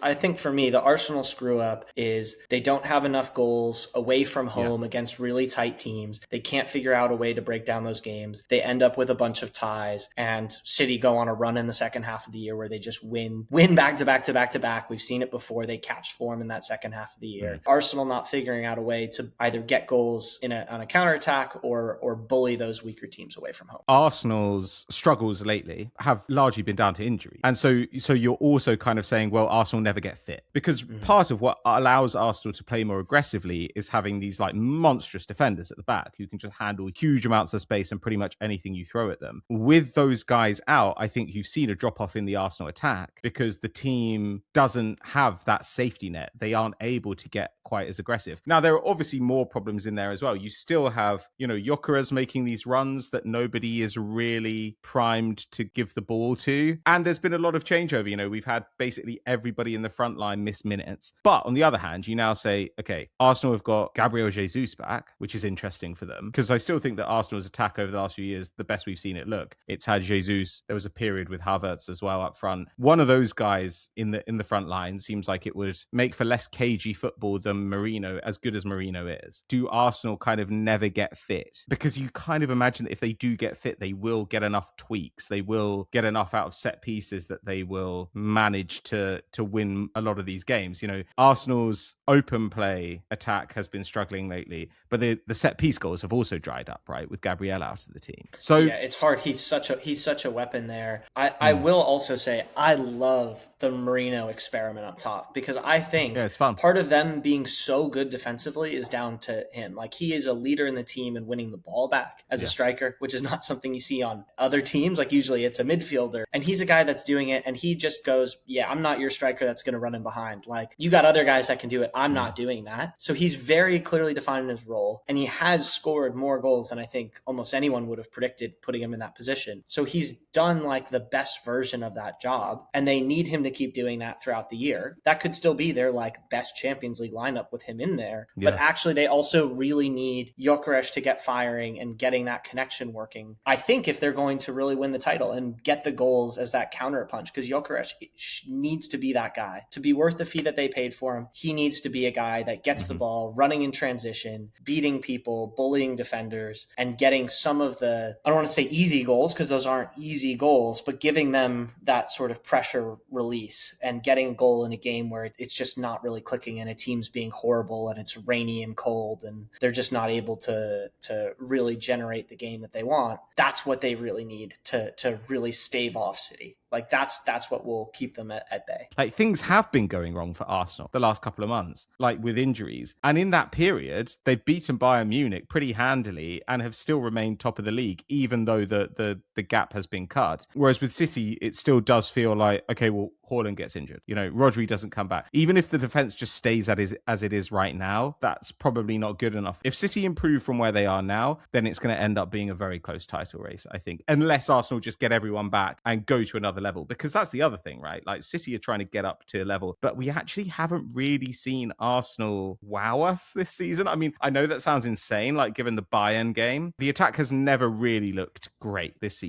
I think for me, the Arsenal screw up is they don't have enough goals away from home against really tight teams. They can't figure out a way to break down those games. They end up with a bunch of ties, and City go on a run in the second half of the year where they just win back to back to back to back. We've seen it before. They catch form in that second half of the year. Arsenal not figuring out a way to either get goals on a counterattack or bully those weaker teams away from home. Arsenal's struggles lately have largely been down to injury. And so you're also kind of saying, well, Arsenal never get fit. Because part of what allows Arsenal to play more aggressively is having these like monstrous defenders at the back who can just handle huge amounts of space and pretty much anything you throw at them. With those guys out, I think you've seen a drop off in the Arsenal attack because the team doesn't have that safety net. They aren't able to get quite as aggressive. Now, there are obviously more problems in there as well. You still have, Gyökeres making these runs that nobody is really primed to give the ball to. And there's been a lot of changeover. We've had basically everybody in the front line miss minutes. But on the other hand, you now say, okay, Arsenal have got Gabriel Jesus back, which is interesting for them because I still think that Arsenal's attack over the last few years, the best we've seen it look. It's had Jesus. There was a period with Havertz as well up front. One of those guys in the front line seems like it would make for less cagey football than Marino, as good as Marino is. Do Arsenal kind of never get fit? Because you kind of imagine that if they do get fit, they will get enough tweaks. They will get enough out of set pieces that they will manage to win a lot of these games. Arsenal's open play attack has been struggling lately, but the set piece goals have also dried up, right? With Gabriel out of the team. So yeah, it's hard. He's such a weapon there. I will also say I love the Marino experiment up top because I think it's fun. Part of them being so good defensively is down to him. Like he is a leader in the team and winning the ball back as a striker, which is not something you see on other teams. Like usually it's a midfielder and he's a guy that's doing it and he just goes, yeah, I'm not your striker that's going to run in behind. Like you got other guys that can do it. I'm not doing that. So he's very clearly defined in his role and he has scored more goals than I think almost anyone would have predicted putting him in that position. So he's done like the best version of that job and they need him to keep doing that throughout the year. That could still be their like best Champions League lineup with him in there. Yeah. But actually they also really need Gyökeres to get firing and getting that connection working. I think if they're going to really win the title and get the goals as that counter punch, because Gyökeres needs to be that guy. To be worth the fee that they paid for him, he needs to be a guy that gets the ball, running in transition, beating people, bullying defenders, and getting some of the, I don't want to say easy goals, because those aren't easy goals, but giving them that sort of pressure release and getting a goal in a game where it's just not really clicking and a team's being horrible and it's rainy and cold and they're just not able to really generate the game that they want. That's what they really need to really stave off City. Like that's what will keep them at bay. Like things have been going wrong for Arsenal the last couple of months, like with injuries. And in that period, they've beaten Bayern Munich pretty handily and have still remained top of the league, even though the gap has been cut. Whereas with City, it still does feel like, okay, well, Haaland gets injured. Rodri doesn't come back. Even if the defense just stays as it is right now, that's probably not good enough. If City improve from where they are now, then it's going to end up being a very close title race, I think. Unless Arsenal just get everyone back and go to another level. Because that's the other thing, right? Like City are trying to get up to a level, but we actually haven't really seen Arsenal wow us this season. I mean, I know that sounds insane, like given the Bayern game. The attack has never really looked great this season.